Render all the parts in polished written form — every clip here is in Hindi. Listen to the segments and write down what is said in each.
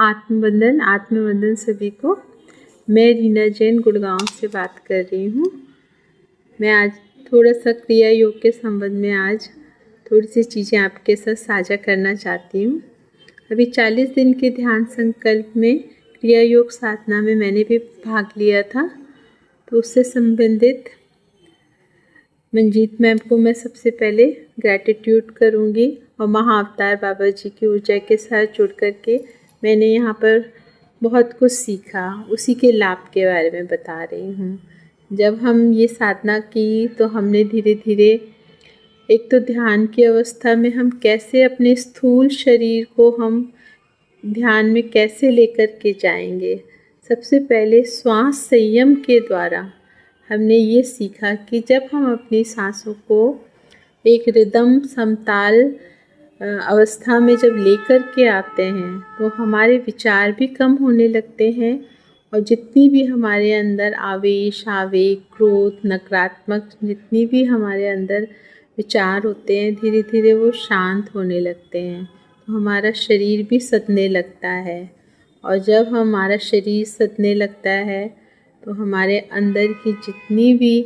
आत्मवंदन सभी को। मैं रीना जैन गुड़गांव से बात कर रही हूँ। मैं आज थोड़ा सा क्रिया योग के संबंध में आज थोड़ी सी चीज़ें आपके साथ साझा करना चाहती हूँ। अभी 40 दिन के ध्यान संकल्प में क्रिया योग साधना में मैंने भी भाग लिया था, तो उससे संबंधित मंजीत मैम को मैं सबसे पहले ग्रैटिट्यूड करूँगी और महाअवतार बाबा जी की ऊर्जा के साथ जुड़ करके मैंने यहाँ पर बहुत कुछ सीखा, उसी के लाभ के बारे में बता रही हूँ। जब हम ये साधना की तो हमने धीरे धीरे एक तो ध्यान की अवस्था में हम कैसे अपने स्थूल शरीर को हम ध्यान में कैसे लेकर के जाएंगे। सबसे पहले श्वास संयम के द्वारा हमने ये सीखा कि जब हम अपनी सांसों को एक रिदम समताल अवस्था में जब लेकर के आते हैं तो हमारे विचार भी कम होने लगते हैं और जितनी भी हमारे अंदर आवेश, आवेग, क्रोध, नकारात्मक जितनी भी हमारे अंदर विचार होते हैं धीरे धीरे वो शांत होने लगते हैं। तो हमारा शरीर भी सदने लगता है और जब हमारा शरीर सदने लगता है तो हमारे अंदर की जितनी भी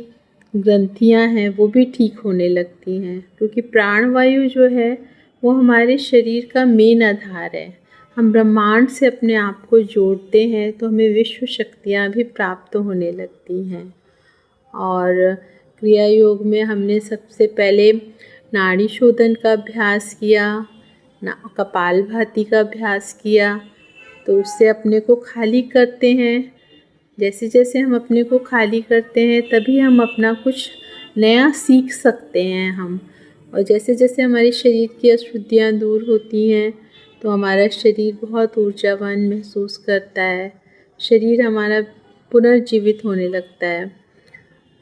ग्रंथियां हैं वो भी ठीक होने लगती हैं, क्योंकि प्राणवायु जो है वो हमारे शरीर का मेन आधार है। हम ब्रह्मांड से अपने आप को जोड़ते हैं तो हमें विश्व शक्तियाँ भी प्राप्त होने लगती हैं। और क्रिया योग में हमने सबसे पहले नाड़ी शोधन का अभ्यास किया, कपालभाति का अभ्यास किया, तो उससे अपने को खाली करते हैं। जैसे जैसे हम अपने को खाली करते हैं तभी हम अपना कुछ नया सीख सकते हैं हम। और जैसे जैसे हमारे शरीर की अशुद्धियाँ दूर होती हैं तो हमारा शरीर बहुत ऊर्जावान महसूस करता है, शरीर हमारा पुनर्जीवित होने लगता है।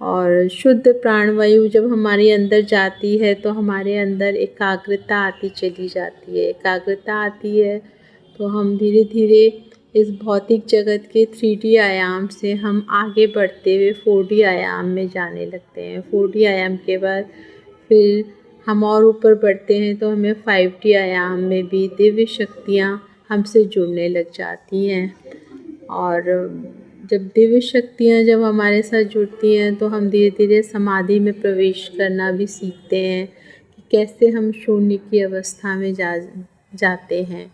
और शुद्ध प्राणवायु जब हमारे अंदर जाती है तो हमारे अंदर एकाग्रता आती चली जाती है। एकाग्रता आती है तो हम धीरे धीरे इस भौतिक जगत के 3D आयाम से हम आगे बढ़ते हुए 4D आयाम में जाने लगते हैं। 4D आयाम के बाद फिर हम और ऊपर बढ़ते हैं तो हमें 5D आयाम में भी दिव्य शक्तियाँ हमसे जुड़ने लग जाती हैं। और जब दिव्य शक्तियाँ जब हमारे साथ जुड़ती हैं तो हम धीरे धीरे समाधि में प्रवेश करना भी सीखते हैं कि कैसे हम शून्य की अवस्था में जाते हैं।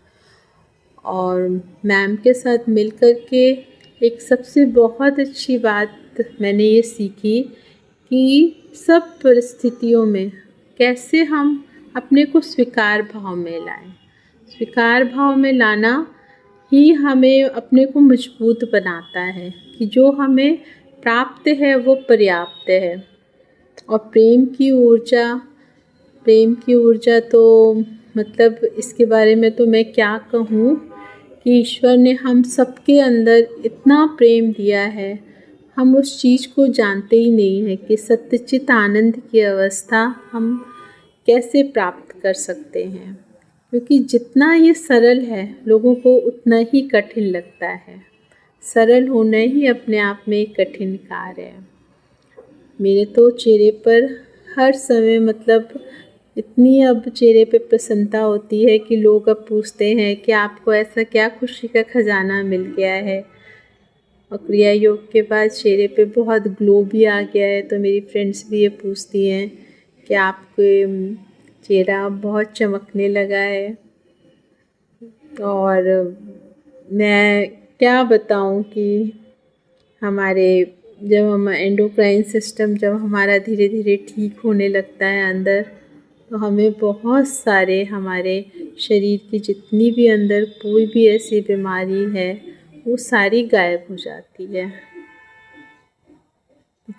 और मैम के साथ मिल कर के एक सबसे बहुत अच्छी बात मैंने ये सीखी कि सब परिस्थितियों में कैसे हम अपने को स्वीकार भाव में लाएं। स्वीकार भाव में लाना ही हमें अपने को मजबूत बनाता है कि जो हमें प्राप्त है वो पर्याप्त है। और प्रेम की ऊर्जा तो मतलब इसके बारे में तो मैं क्या कहूँ कि ईश्वर ने हम सबके अंदर इतना प्रेम दिया है, हम उस चीज़ को जानते ही नहीं हैं कि सच्चित आनंद की अवस्था हम कैसे प्राप्त कर सकते हैं। क्योंकि जितना ये सरल है लोगों को उतना ही कठिन लगता है। सरल होना ही अपने आप में एक कठिन कार्य है। मेरे तो चेहरे पर हर समय मतलब इतनी अब चेहरे पे प्रसन्नता होती है कि लोग अब पूछते हैं कि आपको ऐसा क्या खुशी का खजाना मिल गया है। और क्रिया योग के बाद चेहरे पे बहुत ग्लो भी आ गया है, तो मेरी फ्रेंड्स भी ये पूछती हैं कि आपके चेहरा बहुत चमकने लगा है। और मैं क्या बताऊं कि हमारे जब हम एंडोक्राइन सिस्टम जब हमारा धीरे धीरे ठीक होने लगता है अंदर, तो हमें बहुत सारे हमारे शरीर की जितनी भी अंदर कोई भी ऐसी बीमारी है वो सारी गायब हो जाती है।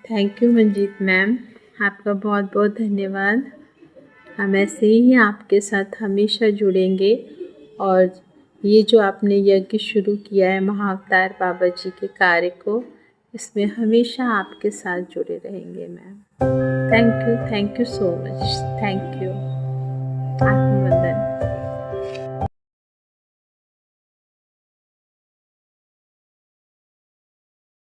थैंक यू मंजीत मैम, आपका बहुत बहुत धन्यवाद। हम ऐसे ही आपके साथ हमेशा जुड़ेंगे और ये जो आपने यज्ञ शुरू किया है महाअवतार बाबा जी के कार्य को, इसमें हमेशा आपके साथ जुड़े रहेंगे ma'am. Thank you so much. Thank you. आत्मवंदन।